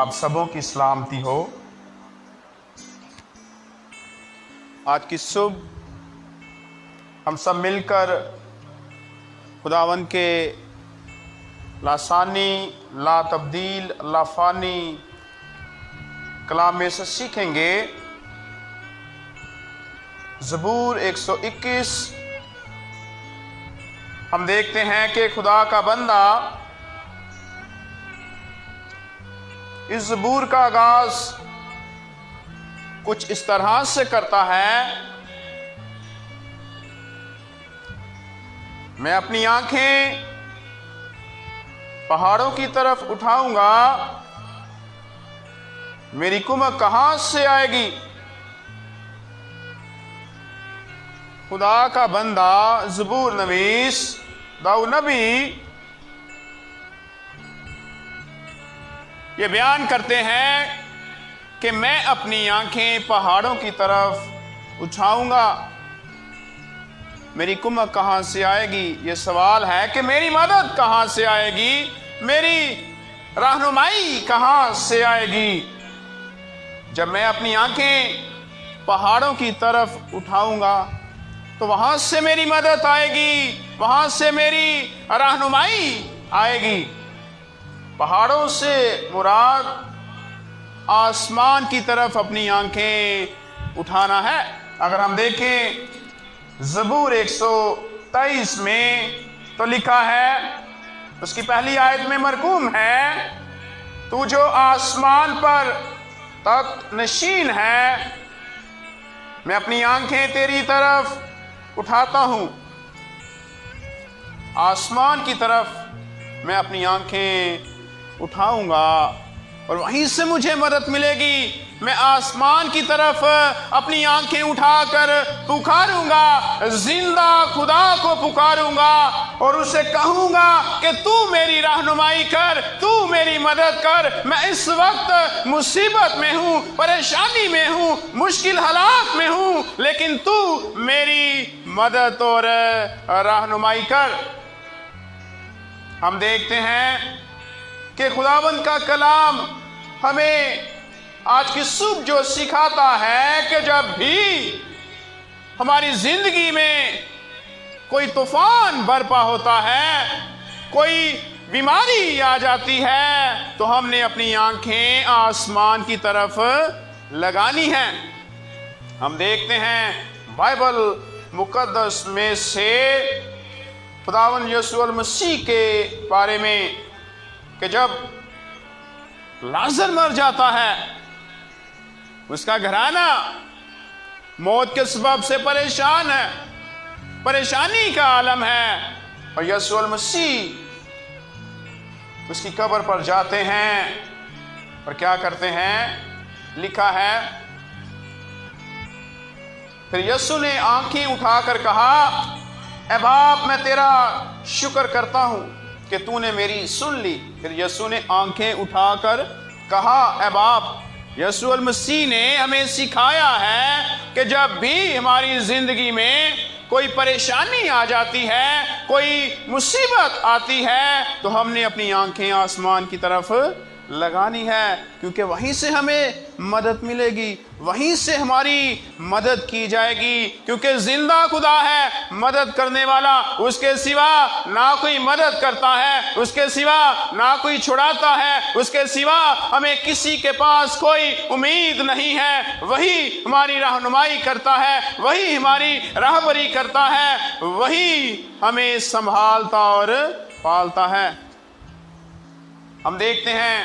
آپ سبوں کی سلامتی ہو۔ آج کی صبح ہم سب مل کر خداوند کے لاسانی لا تبدیل لا فانی کلام میں سے سیکھیں گے۔ زبور 121 ہم دیکھتے ہیں کہ خدا کا بندہ اس زبور کا آغاز کچھ اس طرح سے کرتا ہے: میں اپنی آنکھیں پہاڑوں کی طرف اٹھاؤں گا، میری کمک کہاں سے آئے گی؟ خدا کا بندہ زبور نویس داؤد نبی یہ بیان کرتے ہیں کہ میں اپنی آنکھیں پہاڑوں کی طرف اٹھاؤں گا، میری کمک کہاں سے آئے گی؟ یہ سوال ہے کہ میری مدد کہاں سے آئے گی، میری رہنمائی کہاں سے آئے گی؟ جب میں اپنی آنکھیں پہاڑوں کی طرف اٹھاؤں گا تو وہاں سے میری مدد آئے گی، وہاں سے میری رہنمائی آئے گی۔ پہاڑوں سے مراد آسمان کی طرف اپنی آنکھیں اٹھانا ہے۔ اگر ہم دیکھیں زبور 123 میں تو لکھا ہے، اس کی پہلی آیت میں مرقوم ہے: تو جو آسمان پر تخت نشین ہے، میں اپنی آنکھیں تیری طرف اٹھاتا ہوں۔ آسمان کی طرف میں اپنی آنکھیں اٹھاؤں گا اور وہیں سے مجھے مدد ملے گی۔ میں آسمان کی طرف اپنی آنکھیں اٹھا کر پکاروں گا، زندہ خدا کو پکاروں گا اور اسے کہوں گا کہ تو میری رہنمائی کر، تو میری مدد کر۔ میں اس وقت مصیبت میں ہوں، پریشانی میں ہوں، مشکل حالات میں ہوں، لیکن تو میری مدد اور رہنمائی کر۔ ہم دیکھتے ہیں کہ خداوند کا کلام ہمیں آج کی صبح جو سکھاتا ہے کہ جب بھی ہماری زندگی میں کوئی طوفان برپا ہوتا ہے، کوئی بیماری آ جاتی ہے، تو ہم نے اپنی آنکھیں آسمان کی طرف لگانی ہیں۔ ہم دیکھتے ہیں بائبل مقدس میں سے خداوند یسوع المسیح کے بارے میں کہ جب لازر مر جاتا ہے، اس کا گھرانہ موت کے سبب سے پریشان ہے، پریشانی کا عالم ہے، اور یسوع المسیح اس کی قبر پر جاتے ہیں اور کیا کرتے ہیں؟ لکھا ہے، پھر یسوع نے آنکھیں اٹھا کر کہا: اے باپ، میں تیرا شکر کرتا ہوں کہ تو نے میری سن لی۔ پھر یسوع نے آنکھیں اٹھا کر کہا: اے باپ۔ یسوع المسیح نے ہمیں سکھایا ہے کہ جب بھی ہماری زندگی میں کوئی پریشانی آ جاتی ہے، کوئی مصیبت آتی ہے، تو ہم نے اپنی آنکھیں آسمان کی طرف لگانی ہے، کیونکہ وہیں سے ہمیں مدد ملے گی، وہیں سے ہماری مدد کی جائے گی، کیونکہ زندہ خدا ہے، مدد کرنے والا، اس کے سوا نہ کوئی مدد کرتا ہے، اس کے سوا نہ کوئی چھڑاتا ہے، اس کے سوا ہمیں کسی کے پاس کوئی امید نہیں ہے۔ وہی ہماری رہنمائی کرتا ہے، وہی ہماری راہبری کرتا ہے، وہی ہمیں سنبھالتا اور پالتا ہے۔ ہم دیکھتے ہیں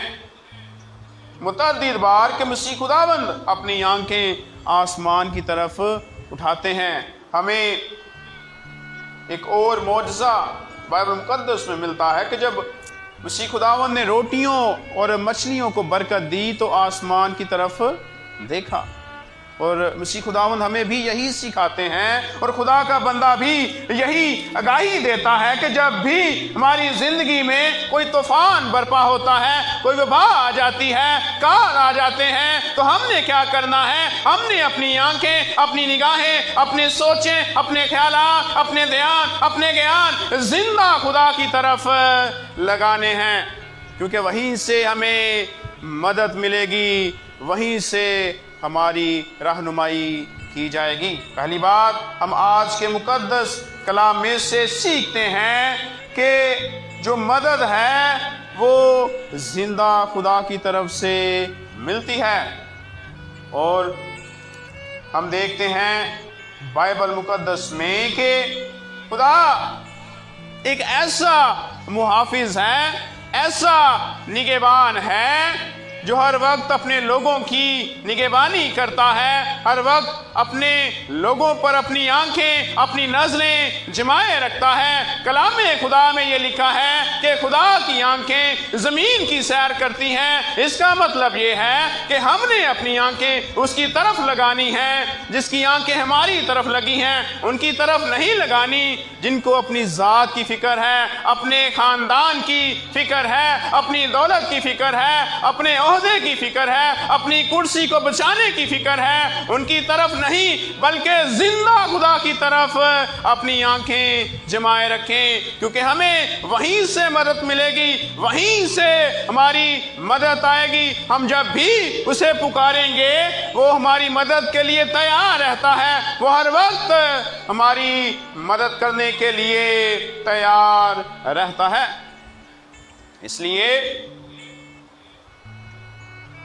متعدد بار کہ مسیح خداوند اپنی آنکھیں آسمان کی طرف اٹھاتے ہیں۔ ہمیں ایک اور معجزہ بائبل مقدس میں ملتا ہے کہ جب مسیح خداوند نے روٹیوں اور مچھلیوں کو برکت دی تو آسمان کی طرف دیکھا، اور مسیح خداوند ہمیں بھی یہی سکھاتے ہیں، اور خدا کا بندہ بھی یہی آگاہی دیتا ہے کہ جب بھی ہماری زندگی میں کوئی طوفان برپا ہوتا ہے، کوئی وبا آ جاتی ہے، کال آ جاتے ہیں، تو ہم نے کیا کرنا ہے؟ ہم نے اپنی آنکھیں، اپنی نگاہیں، اپنے سوچیں، اپنے خیالات، اپنے دھیان، اپنے گیان زندہ خدا کی طرف لگانے ہیں، کیونکہ وہیں سے ہمیں مدد ملے گی، وہیں سے ہماری رہنمائی کی جائے گی۔ پہلی بات ہم آج کے مقدس کلام میں سے سیکھتے ہیں کہ جو مدد ہے وہ زندہ خدا کی طرف سے ملتی ہے، اور ہم دیکھتے ہیں بائبل مقدس میں کہ خدا ایک ایسا محافظ ہے، ایسا نگہبان ہے جو ہر وقت اپنے لوگوں کی نگہبانی کرتا ہے، ہر وقت اپنے لوگوں پر اپنی آنکھیں، اپنی نظریں جمائے رکھتا ہے۔ کلام خدا میں یہ لکھا ہے کہ خدا کی آنکھیں زمین کی سیر کرتی ہیں۔ اس کا مطلب یہ ہے کہ ہم نے اپنی آنکھیں اس کی طرف لگانی ہیں، جس کی آنکھیں ہماری طرف لگی ہیں ان کی طرف نہیں لگانی، جن کو اپنی ذات کی فکر ہے، اپنے خاندان کی فکر ہے، اپنی دولت کی فکر ہے، اپنے عہدے کی فکر ہے، اپنی کرسی کو بچانے کی فکر ہے، ان کی طرف نہیں بلکہ زندہ خدا کی طرف اپنی آنکھیں جمائے رکھیں، کیونکہ ہمیں وہیں سے مدد ملے گی، وہیں سے ہماری مدد آئے گی۔ ہم جب بھی اسے پکاریں گے وہ ہماری مدد کے لیے تیار رہتا ہے، وہ ہر وقت ہماری مدد کرنے کے لیے تیار رہتا ہے۔ اس لیے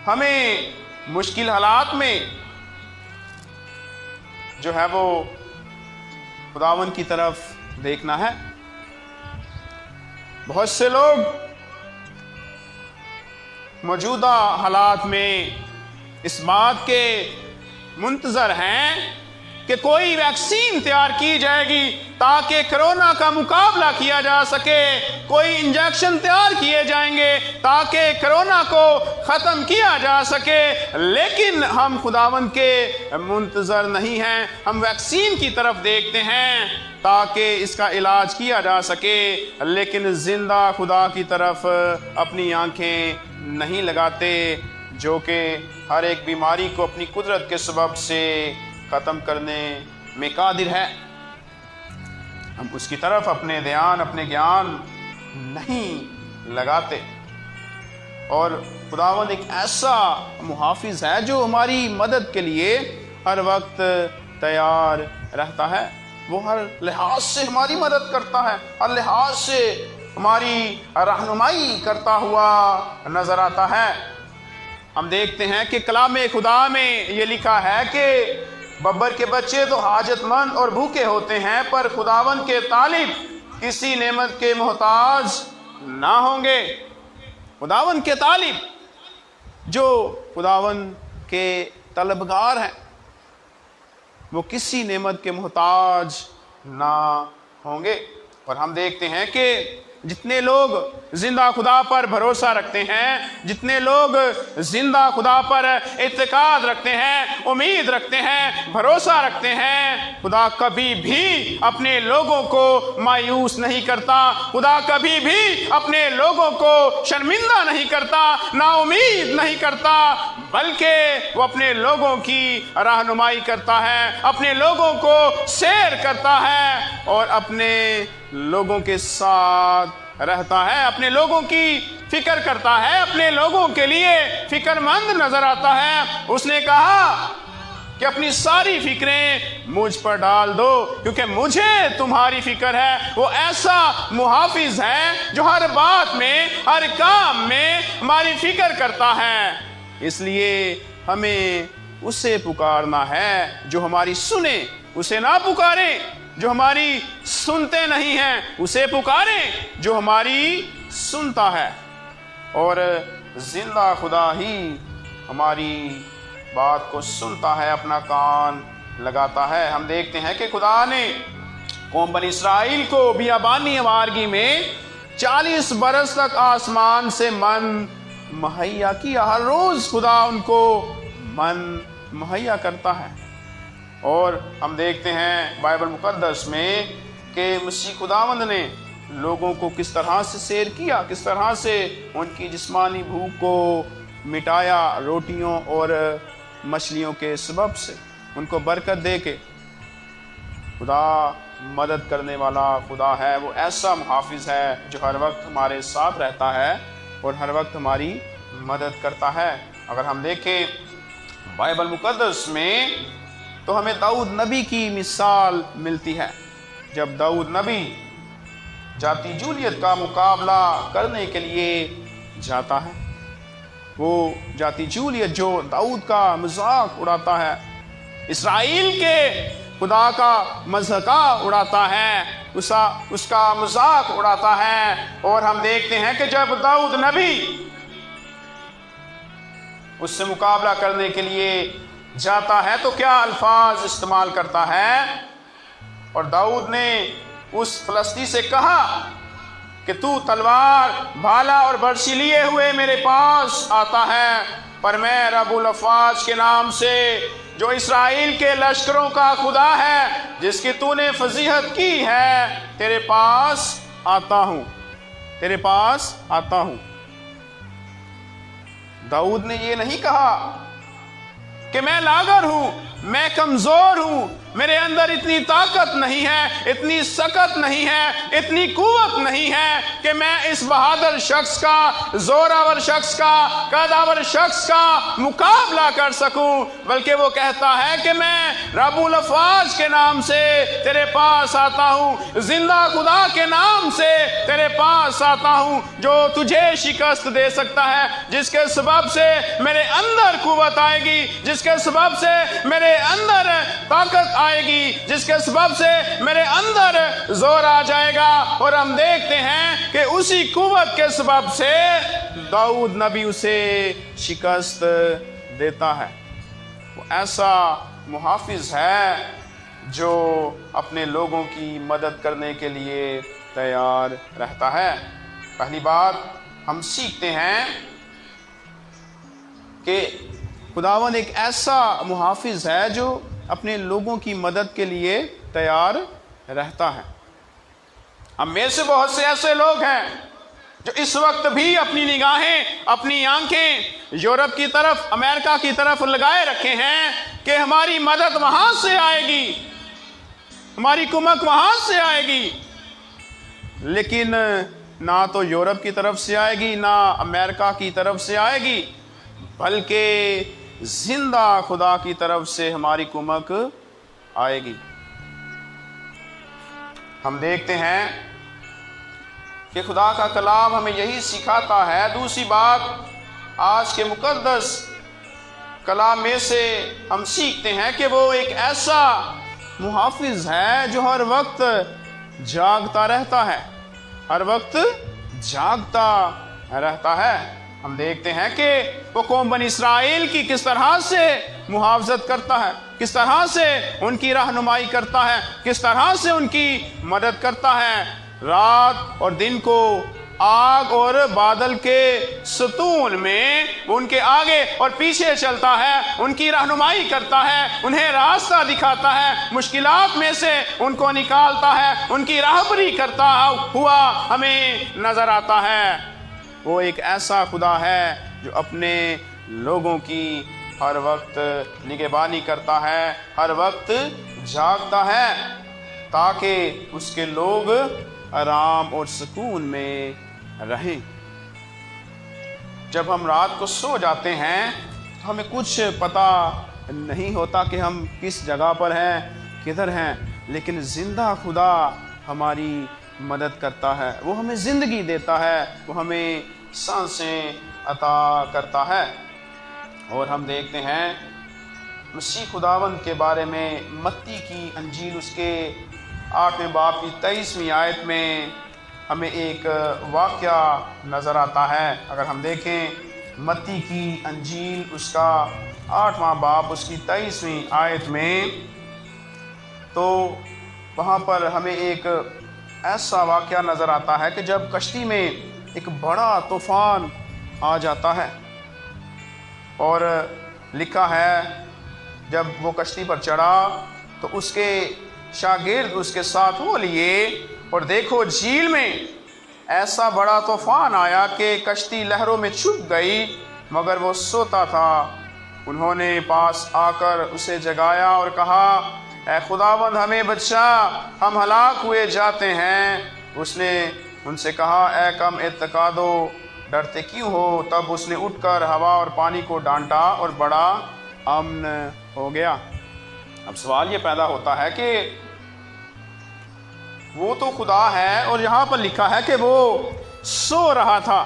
ہمیں مشکل حالات میں جو ہے وہ خداوند کی طرف دیکھنا ہے۔ بہت سے لوگ موجودہ حالات میں اس بات کے منتظر ہیں کہ کوئی ویکسین تیار کی جائے گی تاکہ کرونا کا مقابلہ کیا جا سکے، کوئی انجیکشن تیار کیے جائیں گے تاکہ کرونا کو ختم کیا جا سکے، لیکن ہم خداوند کے منتظر نہیں ہیں، ہم ویکسین کی طرف دیکھتے ہیں تاکہ اس کا علاج کیا جا سکے، لیکن زندہ خدا کی طرف اپنی آنکھیں نہیں لگاتے جو کہ ہر ایک بیماری کو اپنی قدرت کے سبب سے ختم کرنے میں قادر ہے۔ ہم اس کی طرف اپنے دھیان، اپنے گیان نہیں لگاتے، اور خداوند ایک ایسا محافظ ہے جو ہماری مدد کے لیے ہر وقت تیار رہتا ہے۔ وہ ہر لحاظ سے ہماری مدد کرتا ہے، ہر لحاظ سے ہماری رہنمائی کرتا ہوا نظر آتا ہے۔ ہم دیکھتے ہیں کہ کلام خدا میں یہ لکھا ہے کہ ببر کے بچے تو حاجت مند اور بھوکے ہوتے ہیں، پر خداوند کے طالب کسی نعمت کے محتاج نہ ہوں گے۔ خداوند کے طالب، جو خداوند کے طلبگار ہیں، وہ کسی نعمت کے محتاج نہ ہوں گے۔ اور ہم دیکھتے ہیں کہ جتنے لوگ زندہ خدا پر بھروسہ رکھتے ہیں، جتنے لوگ زندہ خدا پر اعتقاد رکھتے ہیں، امید رکھتے ہیں، بھروسہ رکھتے ہیں، خدا کبھی بھی اپنے لوگوں کو مایوس نہیں کرتا، خدا کبھی بھی اپنے لوگوں کو شرمندہ نہیں کرتا، نا امید نہیں کرتا، بلکہ وہ اپنے لوگوں کی رہنمائی کرتا ہے، اپنے لوگوں کو سیر کرتا ہے اور اپنے لوگوں کے ساتھ رہتا ہے، اپنے لوگوں کی فکر کرتا ہے، اپنے لوگوں کے لیے فکر مند نظر آتا ہے۔ اس نے کہا کہ اپنی ساری فکریں مجھ پر ڈال دو کیونکہ مجھے تمہاری فکر ہے۔ وہ ایسا محافظ ہے جو ہر بات میں، ہر کام میں ہماری فکر کرتا ہے، اس لیے ہمیں اسے پکارنا ہے جو ہماری سنے، اسے نہ پکاریں جو ہماری سنتے نہیں ہیں، اسے پکاریں جو ہماری سنتا ہے، اور زندہ خدا ہی ہماری بات کو سنتا ہے، اپنا کان لگاتا ہے۔ ہم دیکھتے ہیں کہ خدا نے قوم بنی اسرائیل کو بیابانی وارگی میں 40 برس تک آسمان سے من مہیا کیا، ہر روز خدا ان کو من مہیا کرتا ہے۔ اور ہم دیکھتے ہیں بائبل مقدس میں کہ مسیح خداوند نے لوگوں کو کس طرح سے سیر کیا، کس طرح سے ان کی جسمانی بھوک کو مٹایا روٹیوں اور مچھلیوں کے سبب سے، ان کو برکت دے کے۔ خدا مدد کرنے والا خدا ہے، وہ ایسا محافظ ہے جو ہر وقت ہمارے ساتھ رہتا ہے اور ہر وقت ہماری مدد کرتا ہے۔ اگر ہم دیکھیں بائبل مقدس میں تو ہمیں داؤد نبی کی مثال ملتی ہے۔ جب داؤد نبی جاتی جولیت کا مقابلہ کرنے کے لیے جاتا ہے، وہ جاتی جولیت جو داؤد کا مذاق اڑاتا ہے، اسرائیل کے خدا کا مذاق اڑاتا ہے، اس کا مذاق اڑاتا ہے، اور ہم دیکھتے ہیں کہ جب داؤد نبی اس سے مقابلہ کرنے کے لیے جاتا ہے تو کیا الفاظ استعمال کرتا ہے۔ اور داؤد نے اس فلسطینی سے کہا کہ تو تلوار، بھالا اور برچی لیے ہوئے میرے پاس آتا ہے، پر میں رب الافواج کے نام سے جو اسرائیل کے لشکروں کا خدا ہے، جس کی تو نے فضیحت کی ہے، تیرے پاس آتا ہوں، تیرے پاس آتا ہوں۔ داؤد نے یہ نہیں کہا کہ میں لاغر ہوں، میں کمزور ہوں، میرے اندر اتنی طاقت نہیں ہے، اتنی سکت نہیں ہے، اتنی قوت نہیں ہے کہ میں اس بہادر شخص کا، زوراور شخص کا، قداور شخص کا مقابلہ کر سکوں، بلکہ وہ کہتا ہے کہ میں رب الافواج کے نام سے تیرے پاس آتا ہوں، زندہ خدا کے نام سے تیرے پاس آتا ہوں، جو تجھے شکست دے سکتا ہے، جس کے سبب سے میرے اندر قوت آئے گی، جس کے سبب سے میرے اندر طاقت آئے گی، جس کے سبب سے میرے اندر زور آ جائے گا۔ اور ہم دیکھتے ہیں کہ اسی قوت کے سبب سے داؤد نبی اسے شکست دیتا ہے۔ وہ ایسا محافظ ہے جو اپنے لوگوں کی مدد کرنے کے لیے تیار رہتا ہے۔ پہلی بات ہم سیکھتے ہیں کہ خداوند ایک ایسا محافظ ہے جو اپنے لوگوں کی مدد کے لیے تیار رہتا ہے۔ ہم میں سے بہت سے ایسے لوگ ہیں جو اس وقت بھی اپنی نگاہیں، اپنی آنکھیں یورپ کی طرف، امریکہ کی طرف لگائے رکھے ہیں کہ ہماری مدد وہاں سے آئے گی، ہماری کمک وہاں سے آئے گی، لیکن نہ تو یورپ کی طرف سے آئے گی، نہ امریکہ کی طرف سے آئے گی، بلکہ زندہ خدا کی طرف سے ہماری کمک آئے گی۔ ہم دیکھتے ہیں کہ خدا کا کلام ہمیں یہی سکھاتا ہے۔ دوسری بات، آج کے مقدس کلام میں سے ہم سیکھتے ہیں کہ وہ ایک ایسا محافظ ہے جو ہر وقت جاگتا رہتا ہے، ہر وقت جاگتا رہتا ہے۔ ہم دیکھتے ہیں کہ وہ قوم بنی اسرائیل کی کس طرح سے محافظت کرتا ہے، کس طرح سے ان کی رہنمائی کرتا ہے، کس طرح سے ان کی مدد کرتا ہے۔ رات اور دن کو آگ اور بادل کے ستون میں ان کے آگے اور پیچھے چلتا ہے، ان کی رہنمائی کرتا ہے، انہیں راستہ دکھاتا ہے، مشکلات میں سے ان کو نکالتا ہے، ان کی راہبری کرتا ہوا ہمیں نظر آتا ہے۔ وہ ایک ایسا خدا ہے جو اپنے لوگوں کی ہر وقت نگہبانی کرتا ہے، ہر وقت جاگتا ہے، تاکہ اس کے لوگ آرام اور سکون میں رہیں۔ جب ہم رات کو سو جاتے ہیں تو ہمیں کچھ پتہ نہیں ہوتا کہ ہم کس جگہ پر ہیں، کدھر ہیں، لیکن زندہ خدا ہماری مدد کرتا ہے، وہ ہمیں زندگی دیتا ہے، وہ ہمیں سانسیں عطا کرتا ہے۔ اور ہم دیکھتے ہیں مسیح خداوند کے بارے میں متی کی انجیل اس کے 8ویں باب کی 23ویں آیت میں ہمیں ایک واقعہ نظر آتا ہے۔ اگر ہم دیکھیں متی کی انجیل اس کا 8واں باب اس کی 23ویں آیت میں، تو وہاں پر ہمیں ایک ایسا واقعہ نظر آتا ہے کہ جب کشتی میں ایک بڑا طوفان آ جاتا ہے، اور لکھا ہے جب وہ کشتی پر چڑھا تو اس کے شاگرد اس کے ساتھ وہ لیے، اور دیکھو جھیل میں ایسا بڑا طوفان آیا کہ کشتی لہروں میں چھپ گئی، مگر وہ سوتا تھا۔ انہوں نے پاس آ کر اسے جگایا اور کہا، اے خداوند ہمیں بچا، ہم ہلاک ہوئے جاتے ہیں۔ اس نے ان سے کہا، اے کم اعتقادو، ڈرتے کیوں ہو؟ تب اس نے اٹھ کر ہوا اور پانی کو ڈانٹا اور بڑا امن ہو گیا۔ اب سوال یہ پیدا ہوتا ہے کہ وہ تو خدا ہے اور یہاں پر لکھا ہے کہ وہ سو رہا تھا۔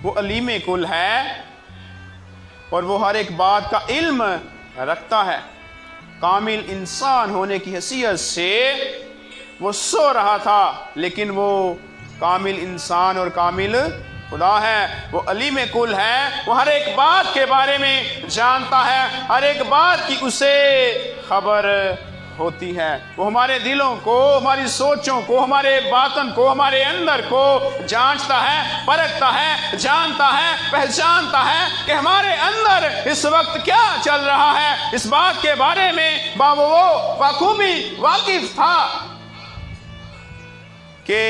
وہ علیم کل ہے اور وہ ہر ایک بات کا علم رکھتا ہے۔ کامل انسان ہونے کی حیثیت سے وہ سو رہا تھا، لیکن وہ کامل انسان اور کامل خدا ہے۔ وہ علیم کل ہے، وہ ہر ایک بات کے بارے میں جانتا ہے، ہر ایک بات کی اسے خبر ہوتی ہے۔ وہ ہمارے دلوں کو، ہماری سوچوں کو، ہمارے باطن کو، ہمارے اندر کو جانچتا ہے، پرکھتا ہے، جانتا ہے، پہچانتا ہے کہ ہمارے اندر اس وقت کیا چل رہا ہے۔ اس بات کے بارے میں وہ بخوبی واقف تھا کہ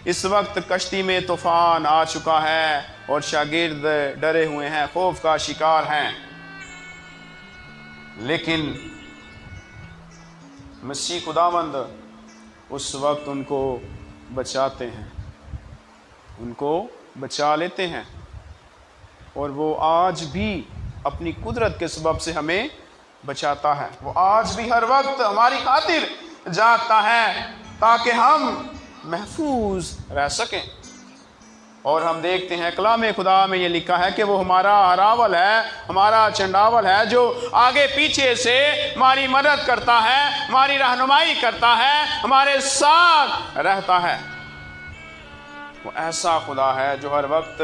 اس وقت کشتی میں طوفان آ چکا ہے اور شاگرد ڈرے ہوئے ہیں، خوف کا شکار ہیں، لیکن مسیح خداوند اس وقت ان کو بچاتے ہیں، ان کو بچا لیتے ہیں، اور وہ آج بھی اپنی قدرت کے سبب سے ہمیں بچاتا ہے۔ وہ آج بھی ہر وقت ہماری خاطر جاگتا ہے تاکہ ہم محفوظ رہ سکیں۔ اور ہم دیکھتے ہیں کلام خدا میں یہ لکھا ہے کہ وہ ہمارا ہراول ہے، ہمارا چنڈاول ہے، جو آگے پیچھے سے ہماری مدد کرتا ہے، ہماری رہنمائی کرتا ہے، ہمارے ساتھ رہتا ہے۔ وہ ایسا خدا ہے جو ہر وقت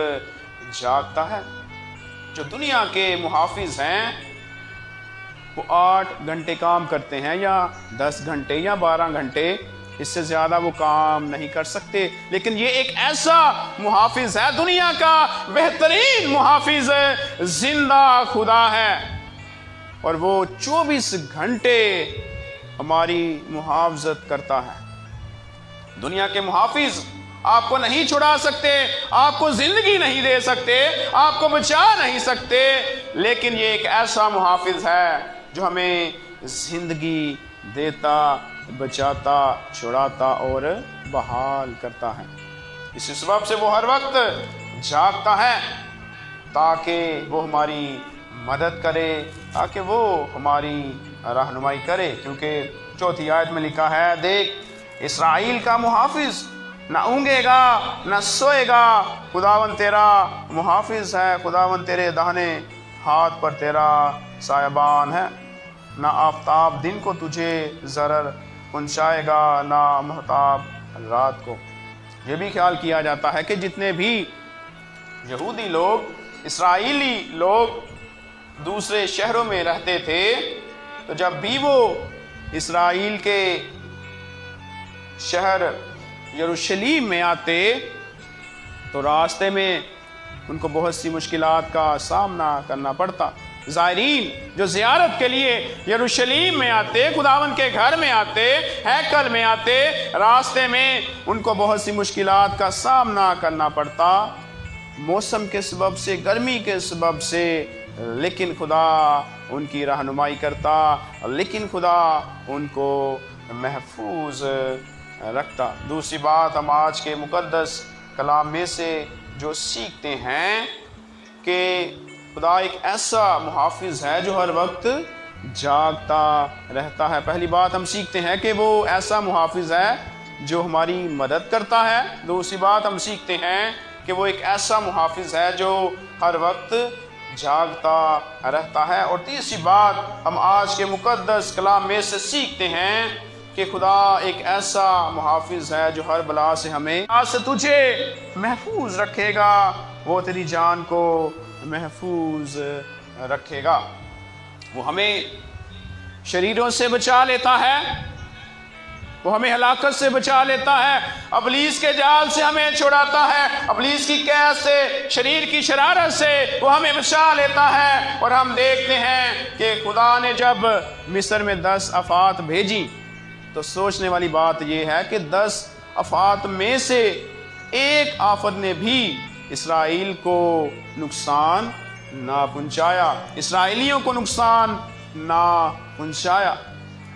جاگتا ہے۔ جو دنیا کے محافظ ہیں وہ 8 گھنٹے کام کرتے ہیں، یا 10 گھنٹے یا 12 گھنٹے، اس سے زیادہ وہ کام نہیں کر سکتے، لیکن یہ ایک ایسا محافظ ہے، دنیا کا بہترین محافظ زندہ خدا ہے، اور وہ 24 گھنٹے ہماری محافظت کرتا ہے۔ دنیا کے محافظ آپ کو نہیں چھڑا سکتے، آپ کو زندگی نہیں دے سکتے، آپ کو بچا نہیں سکتے، لیکن یہ ایک ایسا محافظ ہے جو ہمیں زندگی دیتا، بچاتا، چھڑاتا اور بحال کرتا ہے۔ اسی سبب سے وہ ہر وقت جاگتا ہے تاکہ وہ ہماری مدد کرے، تاکہ وہ ہماری رہنمائی کرے، کیونکہ 4 آیت میں لکھا ہے، دیکھ اسرائیل کا محافظ نہ اونگے گا نہ سوئے گا، خداوند تیرا محافظ ہے، خداوند تیرے داہنے ہاتھ پر تیرا سایبان ہے، نہ آفتاب دن کو تجھے ضرر پہنچائے گا، نہ مہتاب رات کو۔ یہ بھی خیال کیا جاتا ہے کہ جتنے بھی یہودی لوگ، اسرائیلی لوگ دوسرے شہروں میں رہتے تھے، تو جب بھی وہ اسرائیل کے شہر یروشلیم میں آتے تو راستے میں ان کو بہت سی مشکلات کا سامنا کرنا پڑتا۔ زائرین جو زیارت کے لیے یروشلیم میں آتے، خداوند کے گھر میں آتے، ہیکل میں آتے، راستے میں ان کو بہت سی مشکلات کا سامنا کرنا پڑتا، موسم کے سبب سے، گرمی کے سبب سے، لیکن خدا ان کی رہنمائی کرتا، لیکن خدا ان کو محفوظ رکھتا۔ دوسری بات ہم آج کے مقدس کلام میں سے جو سیکھتے ہیں کہ خدا ایک ایسا محافظ ہے جو ہر وقت جاگتا رہتا ہے۔ پہلی بات ہم سیکھتے ہیں کہ وہ ایسا محافظ ہے جو ہماری مدد کرتا ہے۔ دوسری بات ہم سیکھتے ہیں کہ وہ ایک ایسا محافظ ہے جو ہر وقت جاگتا رہتا ہے۔ اور تیسری بات ہم آج کے مقدس کلام میں سے سیکھتے ہیں کہ خدا ایک ایسا محافظ ہے جو ہر بلا سے ہمیں آج سے تجھے محفوظ رکھے گا، وہ تیری جان کو محفوظ رکھے گا۔ وہ ہمیں شریروں سے بچا لیتا ہے، وہ ہمیں ہلاکت سے بچا لیتا ہے، ابلیس کے جال سے ہمیں چھڑاتا ہے، ابلیس کی قید سے، شریر کی شرارت سے وہ ہمیں بچا لیتا ہے۔ اور ہم دیکھتے ہیں کہ خدا نے جب مصر میں 10 آفات بھیجی تو سوچنے والی بات یہ ہے کہ 10 آفات میں سے ایک آفت نے بھی اسرائیل کو نقصان نہ پہنچایا، اسرائیلیوں کو نقصان نہ پہنچایا۔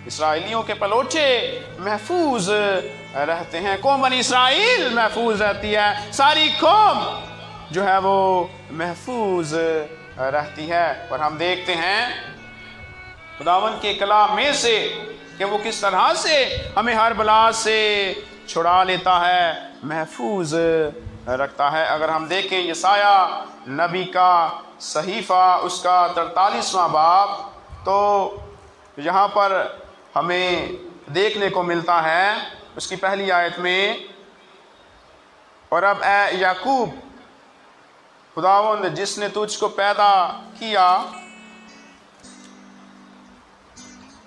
اسرائیلیوں کے پلوٹے محفوظ رہتے ہیں، قوم بنی اسرائیل محفوظ رہتی ہے، ساری قوم جو ہے وہ محفوظ رہتی ہے۔ اور ہم دیکھتے ہیں خداوند کے کلام میں سے کہ وہ کس طرح سے ہمیں ہر بلا سے چھڑا لیتا ہے، محفوظ رکھتا ہے۔ اگر ہم دیکھیں یسایہ نبی کا صحیفہ اس کا 43واں باب، تو یہاں پر ہمیں دیکھنے کو ملتا ہے اس کی پہلی آیت میں، اور اب اے یعقوب خداوند جس نے تجھ کو پیدا کیا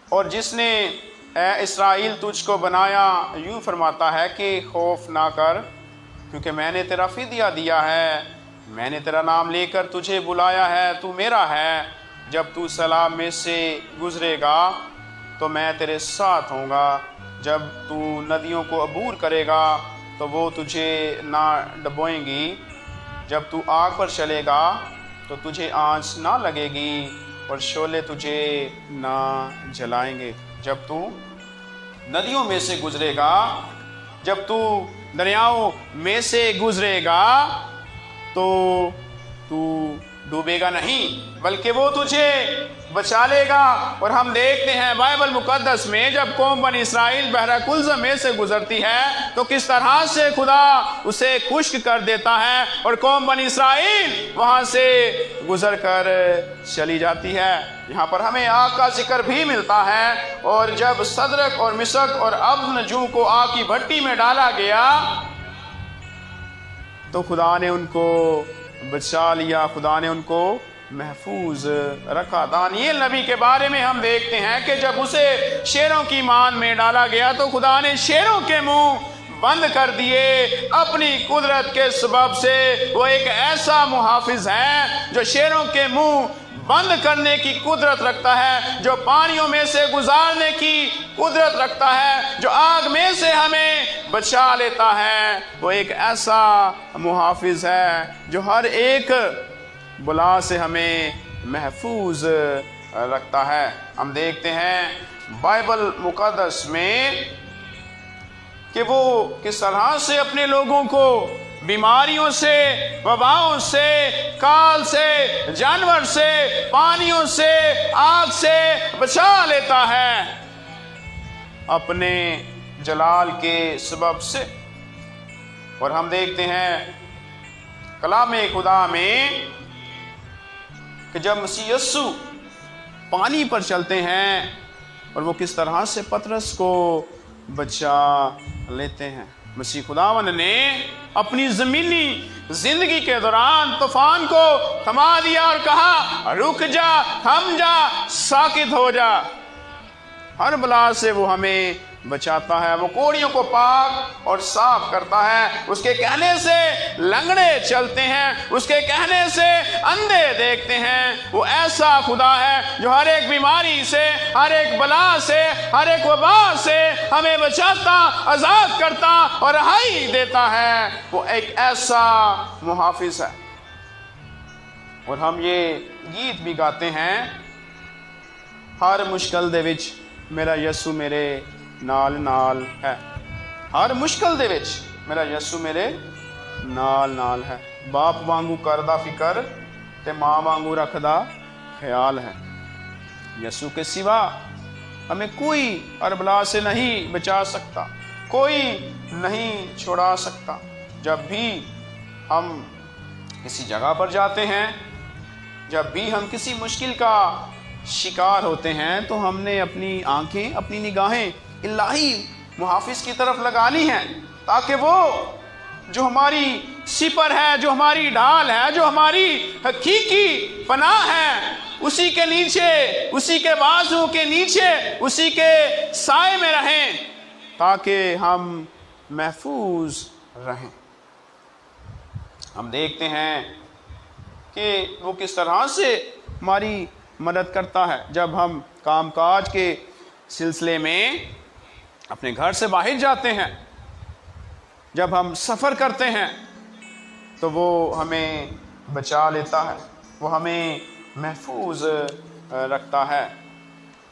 اور جس نے اے اسرائیل تجھ کو بنایا، یوں فرماتا ہے کہ خوف نہ کر، کیونکہ میں نے تیرا فدیہ دیا ہے، میں نے تیرا نام لے کر تجھے بلایا ہے، تو میرا ہے۔ جب تو سیلاب میں سے گزرے گا تو میں تیرے ساتھ ہوں گا، جب تو ندیوں کو عبور کرے گا تو وہ تجھے نہ ڈبوئیں گی، جب تو آگ پر چلے گا تو تجھے آنچ نہ لگے گی اور شعلے تجھے نہ جلائیں گے۔ جب تو ندیوں میں سے گزرے گا، جب تو دریاؤں میں سے گزرے گا تو ڈوبے گا نہیں، بلکہ وہ تجھے بچا لے گا۔ اور ہم دیکھتے ہیں بائبل مقدس میں جب قوم بنی اسرائیل بحر کلزم میں سے گزرتی ہے تو کس طرح سے خدا اسے خشک کر دیتا ہے اور قوم بنی اسرائیل وہاں سے گزر کر چلی جاتی ہے۔ یہاں پر ہمیں آگ کا ذکر بھی ملتا ہے، اور جب صدرک اور مسک اور عبدنجو کو آگ کی بھٹی میں ڈالا گیا تو خدا نے ان کو بچا لیا، خدا نے ان کو محفوظ رکھا۔ دانیل نبی کے بارے میں ہم دیکھتے ہیں کہ جب اسے شیروں کی مان میں ڈالا گیا تو خدا نے شیروں کے منہ بند کر دیے۔ اپنی قدرت کے سبب سے وہ ایک ایسا محافظ ہے جو شیروں کے منہ بند کرنے کی قدرت رکھتا ہے، جو پانیوں میں سے گزارنے کی قدرت رکھتا ہے، جو آگ میں سے ہمیں بچا لیتا ہے۔ وہ ایک ایسا محافظ ہے جو ہر ایک بلا سے ہمیں محفوظ رکھتا ہے۔ ہم دیکھتے ہیں بائبل مقدس میں کہ وہ کس طرح سے اپنے لوگوں کو بیماریوں سے، وباؤں سے، کال سے، جانور سے، پانیوں سے، آگ سے بچا لیتا ہے اپنے جلال کے سبب سے۔ اور ہم دیکھتے ہیں کلام خدا میں کہ جب مسیح یسوع پانی پر چلتے ہیں اور وہ کس طرح سے پطرس کو بچا لیتے ہیں۔ مسیح خداوند نے اپنی زمینی زندگی کے دوران طوفان کو تھما دیا اور کہا رک جا، تھم جا، ساکت ہو جا۔ ہر بلا سے وہ ہمیں بچاتا ہے، وہ کوڑیوں کو پاک اور صاف کرتا ہے۔ اس کے کہنے سے لنگڑے چلتے ہیں، اس کے کہنے سے اندھے دیکھتے ہیں۔ وہ ایسا خدا ہے جو ہر ایک بیماری سے، ہر ایک بلا سے، ہر ایک وبا سے ہمیں بچاتا، آزاد کرتا اور رہائی دیتا ہے۔ وہ ایک ایسا محافظ ہے۔ اور ہم یہ گیت بھی گاتے ہیں، ہر مشکل دے وچ میرا یسو میرے نال نال ہے، ہر مشکل دے وچ میرا یسو میرے نال نال ہے۔ باپ وانگو کردا فکر تے ماں وانگو رکھدا خیال ہے۔ یسو کے سوا ہمیں کوئی ہر بلا سے نہیں بچا سکتا، کوئی نہیں چھڑا سکتا۔ جب بھی ہم کسی جگہ پر جاتے ہیں، جب بھی ہم کسی مشکل کا شکار ہوتے ہیں تو ہم نے اپنی آنکھیں، اپنی نگاہیں الہی محافظ کی طرف لگانی ہیں، تاکہ وہ جو ہماری سپر ہے، جو ہماری ڈھال ہے، جو ہماری حقیقی پناہ ہے، اسی کے نیچے، اسی کے بازو کے نیچے، اسی کے سائے میں رہیں، تاکہ ہم محفوظ رہیں۔ ہم دیکھتے ہیں کہ وہ کس طرح سے ہماری مدد کرتا ہے جب ہم کام کاج کے سلسلے میں اپنے گھر سے باہر جاتے ہیں، جب ہم سفر کرتے ہیں تو وہ ہمیں بچا لیتا ہے، وہ ہمیں محفوظ رکھتا ہے۔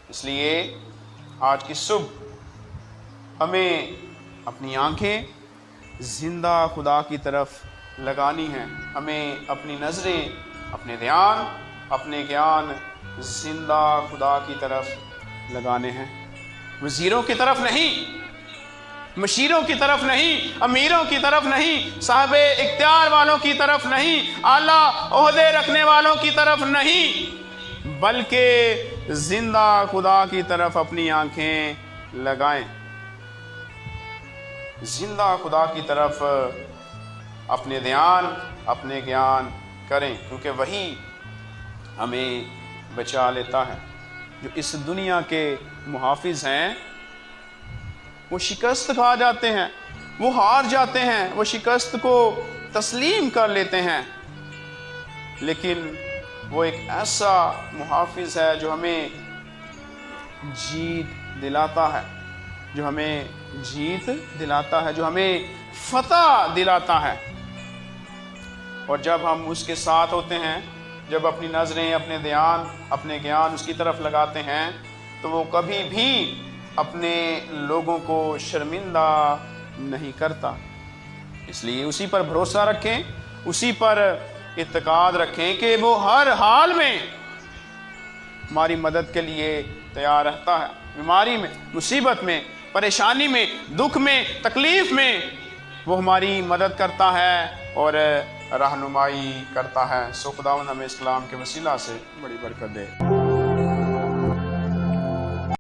اس لیے آج کی صبح ہمیں اپنی آنکھیں زندہ خدا کی طرف لگانی ہیں، ہمیں اپنی نظریں، اپنے دھیان، اپنے گیان زندہ خدا کی طرف لگانے ہیں، وزیروں کی طرف نہیں، مشیروں کی طرف نہیں، امیروں کی طرف نہیں، صاحب اختیار والوں کی طرف نہیں، اعلیٰ عہدے رکھنے والوں کی طرف نہیں، بلکہ زندہ خدا کی طرف اپنی آنکھیں لگائیں، زندہ خدا کی طرف اپنے دھیان، اپنے گیان کریں، کیونکہ وہی ہمیں بچا لیتا ہے۔ جو اس دنیا کے محافظ ہیں وہ شکست کھا جاتے ہیں، وہ ہار جاتے ہیں، وہ شکست کو تسلیم کر لیتے ہیں، لیکن وہ ایک ایسا محافظ ہے جو ہمیں جیت دلاتا ہے، جو ہمیں جیت دلاتا ہے، جو ہمیں فتح دلاتا ہے۔ اور جب ہم اس کے ساتھ ہوتے ہیں، جب اپنی نظریں، اپنے دھیان، اپنے گیان اس کی طرف لگاتے ہیں، تو وہ کبھی بھی اپنے لوگوں کو شرمندہ نہیں کرتا۔ اس لیے اسی پر بھروسہ رکھیں، اسی پر اعتقاد رکھیں کہ وہ ہر حال میں ہماری مدد کے لیے تیار رہتا ہے، بیماری میں، مصیبت میں، پریشانی میں، دکھ میں، تکلیف میں وہ ہماری مدد کرتا ہے اور رہنمائی کرتا ہے۔ سو خداوند ہمیں اسلام کے وسیلہ سے بڑی برکت دے۔